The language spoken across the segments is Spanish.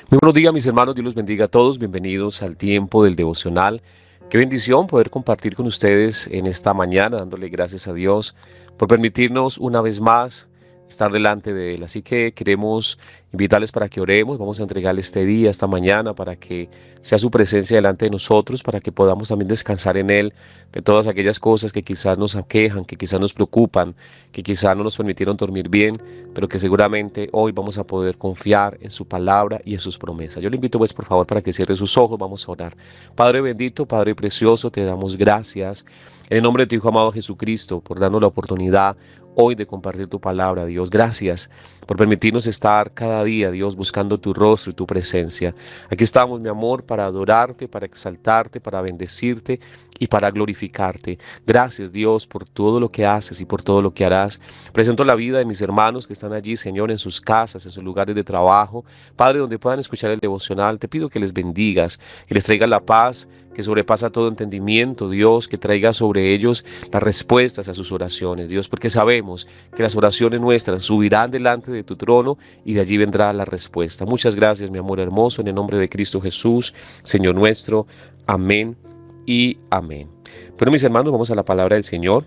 Muy buenos días, mis hermanos. Dios los bendiga a todos. Bienvenidos al tiempo del devocional. Qué bendición poder compartir con ustedes en esta mañana, dándole gracias a Dios por permitirnos una vez más estar delante de Él. Así que queremos invitarles para que oremos. Vamos a entregarle este día, esta mañana, para que sea su presencia delante de nosotros, para que podamos también descansar en Él de todas aquellas cosas que quizás nos aquejan, que quizás nos preocupan, que quizás no nos permitieron dormir bien, pero que seguramente hoy vamos a poder confiar en su palabra y en sus promesas. Yo le invito pues por favor para que cierre sus ojos, vamos a orar. Padre bendito, Padre precioso, te damos gracias en el nombre de tu Hijo amado Jesucristo por darnos la oportunidad hoy de compartir tu palabra, Dios. Gracias por permitirnos estar cada día, Dios, buscando tu rostro y tu presencia. Aquí estamos, mi amor, para adorarte, para exaltarte, para bendecirte y para glorificarte. Gracias, Dios, por todo lo que haces y por todo lo que harás. Presento la vida de mis hermanos que están allí, Señor, en sus casas, en sus lugares de trabajo. Padre, donde puedan escuchar el devocional, te pido que les bendigas, que les traigas la paz que sobrepasa todo entendimiento, Dios, que traiga sobre ellos las respuestas a sus oraciones, Dios, porque sabemos que las oraciones nuestras subirán delante de tu trono y de allí vendrá la respuesta. Muchas gracias, mi amor hermoso, en el nombre de Cristo Jesús, Señor nuestro. Amén y amén. Pero mis hermanos, vamos a la palabra del Señor.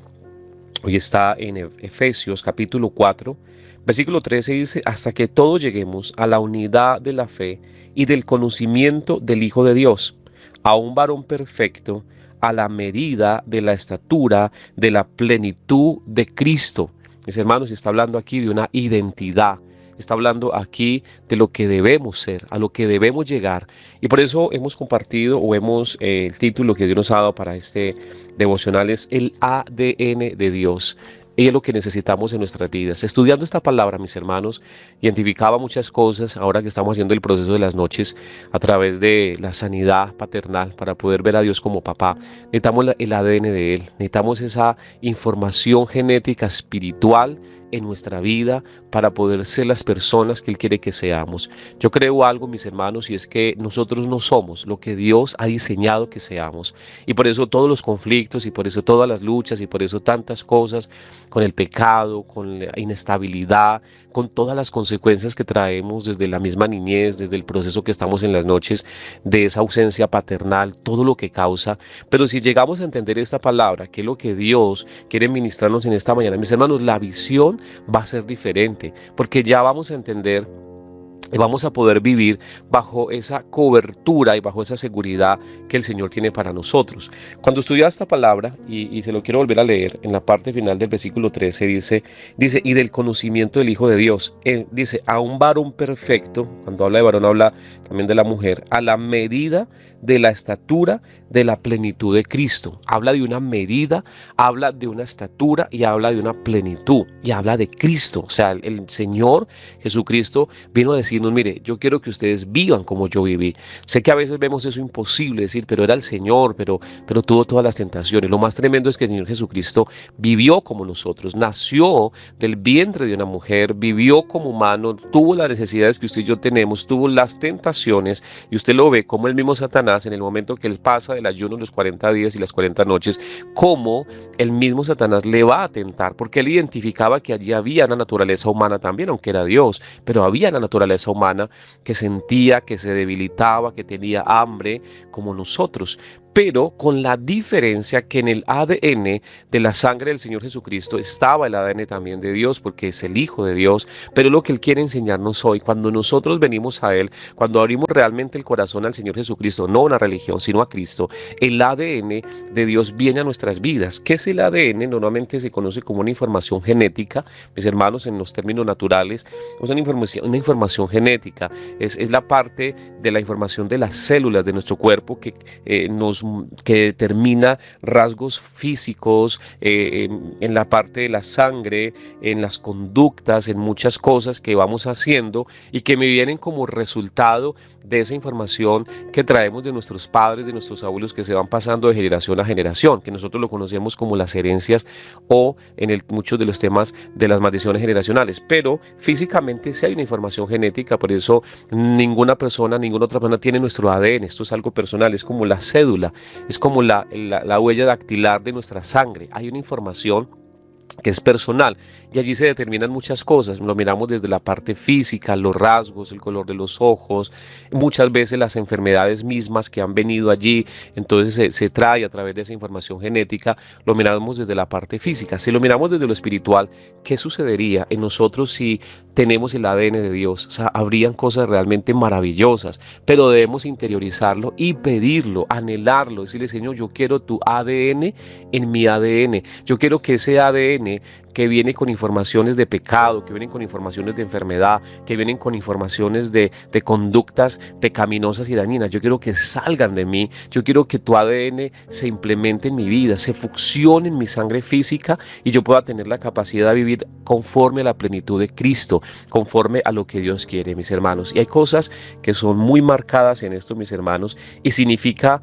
Hoy está en Efesios capítulo 4, versículo 13, dice: hasta que todos lleguemos a la unidad de la fe y del conocimiento del Hijo de Dios, a un varón perfecto, a la medida de la estatura de la plenitud de Cristo. Mis hermanos, está hablando aquí de una identidad. Está hablando aquí de lo que debemos ser, a lo que debemos llegar. Y por eso hemos compartido el título que Dios nos ha dado para este devocional es el ADN de Dios. Y es lo que necesitamos en nuestras vidas. Estudiando esta palabra, mis hermanos, identificaba muchas cosas ahora que estamos haciendo el proceso de las noches a través de la sanidad paternal para poder ver a Dios como papá. Necesitamos el ADN de Él, necesitamos esa información genética espiritual en nuestra vida para poder ser las personas que Él quiere que seamos. Yo creo algo, mis hermanos, y es que nosotros no somos lo que Dios ha diseñado que seamos. Y por eso todos los conflictos, y por eso todas las luchas, y por eso tantas cosas con el pecado, con la inestabilidad, con todas las consecuencias que traemos desde la misma niñez, desde el proceso que estamos en las noches, de esa ausencia paternal, todo lo que causa. Pero si llegamos a entender esta palabra, que es lo que Dios quiere ministrarnos en esta mañana, mis hermanos, la visión va a ser diferente, porque ya vamos a entender y vamos a poder vivir bajo esa cobertura y bajo esa seguridad que el Señor tiene para nosotros. Cuando estudia esta palabra, y se lo quiero volver a leer, en la parte final del versículo 13 dice, y del conocimiento del Hijo de Dios. Dice, a un varón perfecto, cuando habla de varón habla también de la mujer, a la medida de la estatura de la plenitud de Cristo. Habla de una medida, habla de una estatura y habla de una plenitud y habla de Cristo. O sea, el Señor Jesucristo vino a decirnos, mire, yo quiero que ustedes vivan como yo viví. Sé que a veces vemos eso imposible, decir, pero era el Señor, pero tuvo todas las tentaciones. Lo más tremendo es que el Señor Jesucristo vivió como nosotros, nació del vientre de una mujer, vivió como humano, tuvo las necesidades que usted y yo tenemos, tuvo las tentaciones, y usted lo ve como el mismo Satanás en el momento que él pasa del ayuno, los 40 días y las 40 noches, como el mismo Satanás le va a tentar, porque él identificaba que allí había una naturaleza humana también, aunque era Dios, pero había la naturaleza humana que sentía, que se debilitaba, que tenía hambre como nosotros, pero con la diferencia que en el ADN de la sangre del Señor Jesucristo estaba el ADN también de Dios, porque es el Hijo de Dios. Pero lo que Él quiere enseñarnos hoy, cuando nosotros venimos a Él, cuando abrimos realmente el corazón al Señor Jesucristo, no a una religión, sino a Cristo, el ADN de Dios viene a nuestras vidas. ¿Qué es el ADN? Normalmente se conoce como una información genética, mis hermanos, en los términos naturales, es una información genética, es la parte de la información de las células de nuestro cuerpo que determina rasgos físicos en la parte de la sangre, en las conductas, en muchas cosas que vamos haciendo y que me vienen como resultado de esa información que traemos de nuestros padres, de nuestros abuelos, que se van pasando de generación a generación, que nosotros lo conocemos como las herencias o muchos de los temas de las maldiciones generacionales. Pero físicamente sí hay una información genética, por eso ninguna otra persona tiene nuestro ADN. Esto es algo personal, es como la cédula, es como la huella dactilar de nuestra sangre. Hay una información que es personal, y allí se determinan muchas cosas. Lo miramos desde la parte física, los rasgos, el color de los ojos, muchas veces las enfermedades mismas que han venido allí, entonces se trae a través de esa información genética. Lo miramos desde la parte física. Si lo miramos desde lo espiritual, ¿qué sucedería en nosotros si tenemos el ADN de Dios? O sea, habrían cosas realmente maravillosas, pero debemos interiorizarlo y pedirlo, anhelarlo, decirle: Señor, yo quiero tu ADN en mi ADN. Yo quiero que ese ADN que viene con informaciones de pecado, que vienen con informaciones de enfermedad, que vienen con informaciones de conductas pecaminosas y dañinas, yo quiero que salgan de mí. Yo quiero que tu ADN se implemente en mi vida, se fusione en mi sangre física, y yo pueda tener la capacidad de vivir conforme a la plenitud de Cristo, conforme a lo que Dios quiere, mis hermanos. Y hay cosas que son muy marcadas en esto, mis hermanos, y significa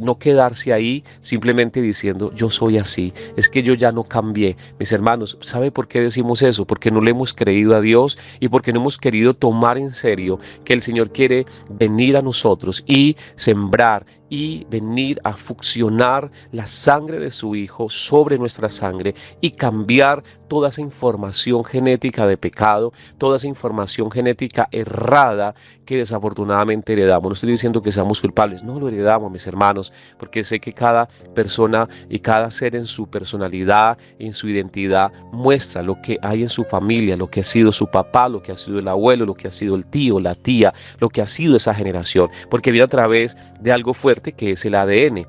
no quedarse ahí simplemente diciendo: yo soy así, es que yo ya no cambié. Mis hermanos, ¿sabe por qué decimos eso? Porque no le hemos creído a Dios, y porque no hemos querido tomar en serio que el Señor quiere venir a nosotros y sembrar y venir a fusionar la sangre de su Hijo sobre nuestra sangre y cambiar toda esa información genética de pecado, toda esa información genética errada que desafortunadamente heredamos. No estoy diciendo que seamos culpables, no lo heredamos, mis hermanos, porque sé que cada persona y cada ser en su personalidad, en su identidad, muestra lo que hay en su familia, lo que ha sido su papá, lo que ha sido el abuelo, lo que ha sido el tío, la tía, lo que ha sido esa generación, porque viene a través de algo fuerte que es el ADN.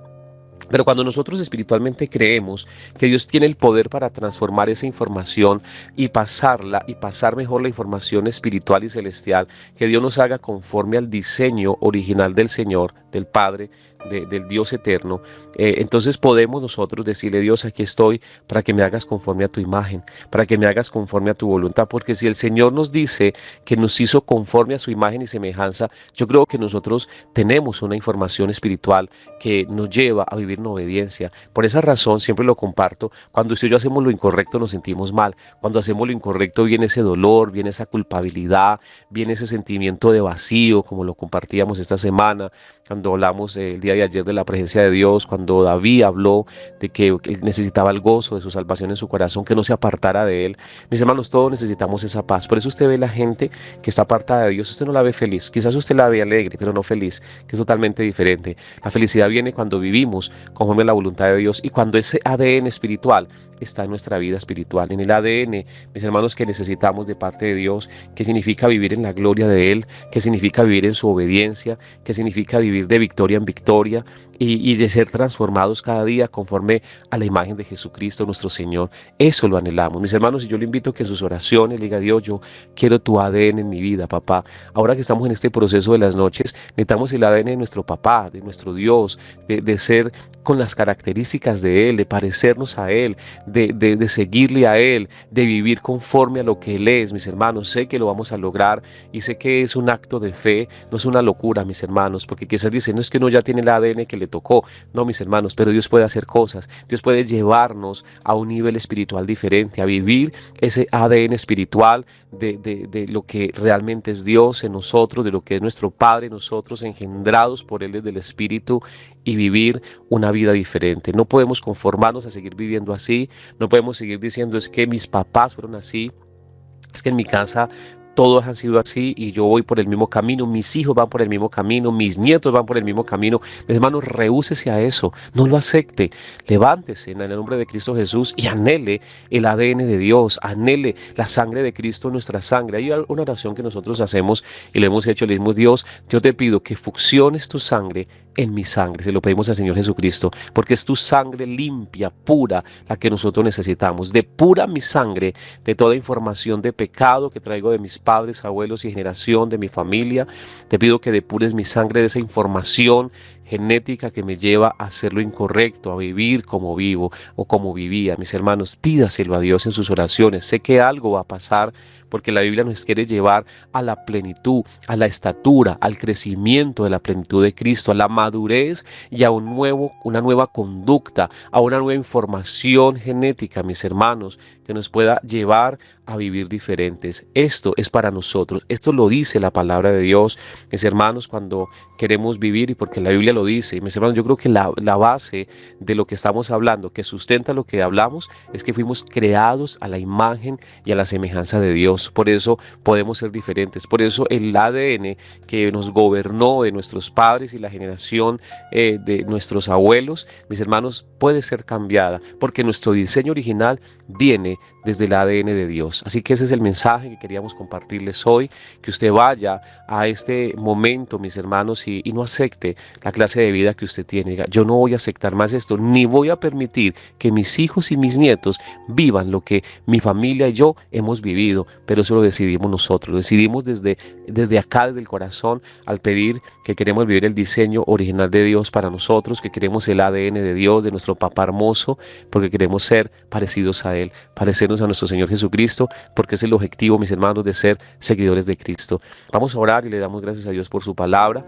Pero cuando nosotros espiritualmente creemos que Dios tiene el poder para transformar esa información y pasarla, y pasar mejor la información espiritual y celestial, que Dios nos haga conforme al diseño original del Señor, del Padre, del Dios eterno, entonces podemos nosotros decirle: Dios, aquí estoy para que me hagas conforme a tu imagen, para que me hagas conforme a tu voluntad. Porque si el Señor nos dice que nos hizo conforme a su imagen y semejanza, yo creo que nosotros tenemos una información espiritual que nos lleva a vivir en obediencia. Por esa razón siempre lo comparto: cuando usted y yo hacemos lo incorrecto nos sentimos mal. Cuando hacemos lo incorrecto viene ese dolor, viene esa culpabilidad, viene ese sentimiento de vacío, como lo compartíamos esta semana, cuando hablamos el día de ayer de la presencia de Dios, cuando David habló de que él necesitaba el gozo de su salvación en su corazón, que no se apartara de él. Mis hermanos, todos necesitamos esa paz. Por eso usted ve la gente que está apartada de Dios, usted no la ve feliz. Quizás usted la ve alegre, pero no feliz, que es totalmente diferente. La felicidad viene cuando vivimos conforme a la voluntad de Dios, y cuando ese ADN espiritual está en nuestra vida espiritual, en el ADN, mis hermanos, que necesitamos de parte de Dios, que significa vivir en la gloria de Él, que significa vivir en su obediencia, que significa vivir de victoria en victoria, y de ser transformados cada día conforme a la imagen de Jesucristo nuestro Señor. Eso lo anhelamos, mis hermanos, y yo le invito a que en sus oraciones le diga: Dios, yo quiero tu ADN en mi vida, papá. Ahora que estamos en este proceso de las noches, necesitamos el ADN de nuestro papá, de nuestro Dios, de ser con las características de Él, de parecernos a Él, de seguirle a Él, de vivir conforme a lo que Él es, mis hermanos. Sé que lo vamos a lograr, y sé que es un acto de fe, no es una locura, mis hermanos, porque quizás dicen: no, es que uno ya tiene el ADN que le tocó. No, mis hermanos, pero Dios puede hacer cosas. Dios puede llevarnos a un nivel espiritual diferente, a vivir ese ADN espiritual de lo que realmente es Dios en nosotros, de lo que es nuestro Padre en nosotros, engendrados por Él desde el Espíritu, y vivir una vida diferente. No podemos conformarnos a seguir viviendo así, no podemos seguir diciendo: es que mis papás fueron así, es que en mi casa todos han sido así y yo voy por el mismo camino, mis hijos van por el mismo camino, mis nietos van por el mismo camino. Mis hermanos, rehúsese a eso, no lo acepte. Levántese en el nombre de Cristo Jesús y anhele el ADN de Dios, anhele la sangre de Cristo en nuestra sangre. Hay una oración que nosotros hacemos y le hemos hecho, le decimos: Dios, yo te pido que fusiones tu sangre en mi sangre. Se lo pedimos al Señor Jesucristo, porque es tu sangre limpia, pura, la que nosotros necesitamos. Depura mi sangre de toda información de pecado que traigo de mis padres, abuelos y generación de mi familia. Te pido que depures mi sangre de esa información genética que me lleva a hacer lo incorrecto, a vivir como vivo o como vivía. Mis hermanos, pídaselo a Dios en sus oraciones. Sé que algo va a pasar, porque la Biblia nos quiere llevar a la plenitud, a la estatura, al crecimiento de la plenitud de Cristo, a la madurez y a una nueva conducta, a una nueva información genética, mis hermanos, que nos pueda llevar a vivir diferentes. Esto es para nosotros, esto lo dice la palabra de Dios, mis hermanos, cuando queremos vivir, y porque la Biblia lo lo dice. Mis hermanos, yo creo que la base de lo que estamos hablando, que sustenta lo que hablamos, es que fuimos creados a la imagen y a la semejanza de Dios. Por eso podemos ser diferentes. Por eso el ADN que nos gobernó de nuestros padres y la generación de nuestros abuelos, mis hermanos, puede ser cambiada, porque nuestro diseño original viene desde el ADN de Dios. Así que ese es el mensaje que queríamos compartirles hoy, que usted vaya a este momento, mis hermanos, y no acepte la clase de vida que usted tiene. Diga, yo no voy a aceptar más esto, ni voy a permitir que mis hijos y mis nietos vivan lo que mi familia y yo hemos vivido, pero eso lo decidimos nosotros, lo decidimos desde acá, desde el corazón, al pedir que queremos vivir el diseño original de Dios para nosotros, que queremos el ADN de Dios, de nuestro papá hermoso, porque queremos ser parecidos a Él, parecernos a nuestro Señor Jesucristo, porque es el objetivo, mis hermanos, de ser seguidores de Cristo. Vamos a orar y le damos gracias a Dios por su palabra.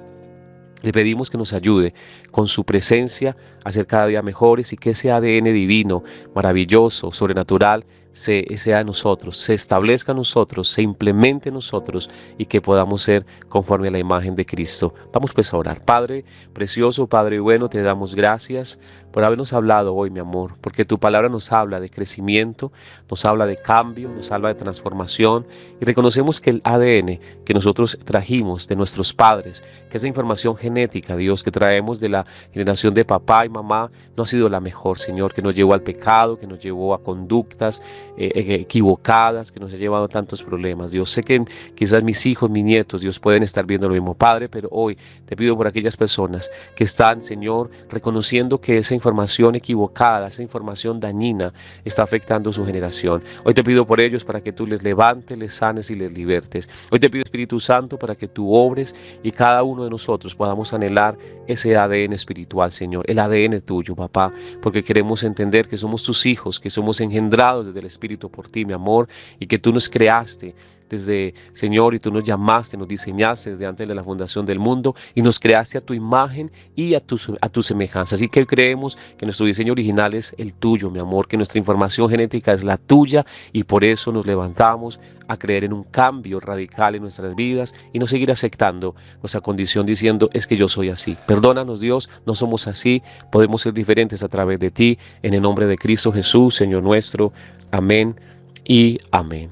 Le pedimos que nos ayude con su presencia a ser cada día mejores y que ese ADN divino, maravilloso, sobrenatural, sea en nosotros, se establezca en nosotros, se implemente en nosotros y que podamos ser conforme a la imagen de Cristo. Vamos pues a orar. Padre precioso, Padre bueno, te damos gracias por habernos hablado hoy, mi amor, porque tu palabra nos habla de crecimiento, nos habla de cambio, nos habla de transformación y reconocemos que el ADN que nosotros trajimos de nuestros padres, que esa información genética, Dios, que traemos de la generación de papá y mamá, no ha sido la mejor, Señor, que nos llevó al pecado, que nos llevó a conductas equivocadas, que nos ha llevado a tantos problemas. Dios, sé que quizás mis hijos, mis nietos, Dios, pueden estar viendo lo mismo, Padre, pero hoy te pido por aquellas personas que están, Señor, reconociendo que esa información equivocada, esa información dañina está afectando su generación. Hoy te pido por ellos para que tú les levantes, les sanes y les libertes. Hoy te pido, Espíritu Santo, para que tú obres y cada uno de nosotros podamos anhelar ese ADN espiritual, Señor, el ADN tuyo, papá, porque queremos entender que somos tus hijos, que somos engendrados desde el Espíritu por ti, mi amor, y que tú nos creaste desde, Señor, y tú nos llamaste, nos diseñaste desde antes de la fundación del mundo y nos creaste a tu imagen y a tu semejanza. Así que hoy creemos que nuestro diseño original es el tuyo, mi amor, que nuestra información genética es la tuya y por eso nos levantamos a creer en un cambio radical en nuestras vidas y no seguir aceptando nuestra condición diciendo es que yo soy así. Perdónanos, Dios, no somos así, podemos ser diferentes a través de ti, en el nombre de Cristo Jesús, Señor nuestro. Amén y amén.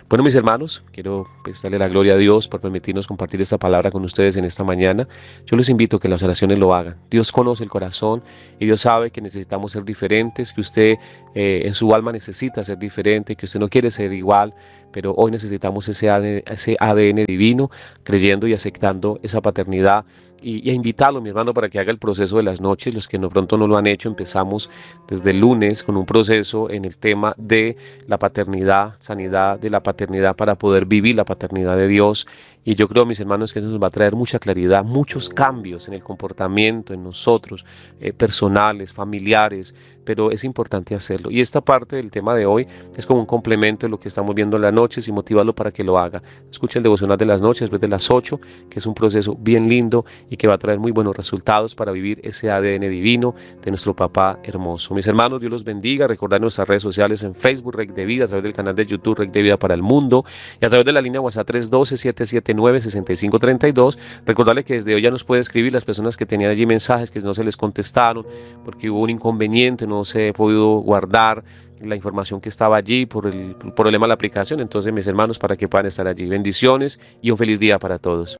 Bueno, mis hermanos, quiero darle la gloria a Dios por permitirnos compartir esta palabra con ustedes en esta mañana. Yo les invito a que las oraciones lo hagan. Dios conoce el corazón y Dios sabe que necesitamos ser diferentes, que usted en su alma necesita ser diferente, que usted no quiere ser igual, pero hoy necesitamos ese ADN divino, creyendo y aceptando esa paternidad y a invitarlo, mi hermano, para que haga el proceso de las noches. Los que de pronto no lo han hecho, empezamos desde el lunes con un proceso en el tema de la paternidad, sanidad de la paternidad para poder vivir la paternidad de Dios. Y yo creo, mis hermanos, que eso nos va a traer mucha claridad, muchos cambios en el comportamiento, en nosotros, personales, familiares, pero es importante hacerlo. Y esta parte del tema de hoy es como un complemento de lo que estamos viendo en las noches y motivarlo para que lo haga. Escuchen el devocional de las noches después de las 8, que es un proceso bien lindo y que va a traer muy buenos resultados para vivir ese ADN divino de nuestro papá hermoso. Mis hermanos, Dios los bendiga. Recordad nuestras redes sociales en Facebook, Rec de Vida, a través del canal de YouTube, Rec de Vida para el Mundo, y a través de la línea WhatsApp 312-779-6532. Recordarle que desde hoy ya nos puede escribir las personas que tenían allí mensajes que no se les contestaron porque hubo un inconveniente, no se ha podido guardar la información que estaba allí por el problema de la aplicación. Entonces, mis hermanos, para que puedan estar allí. Bendiciones y un feliz día para todos.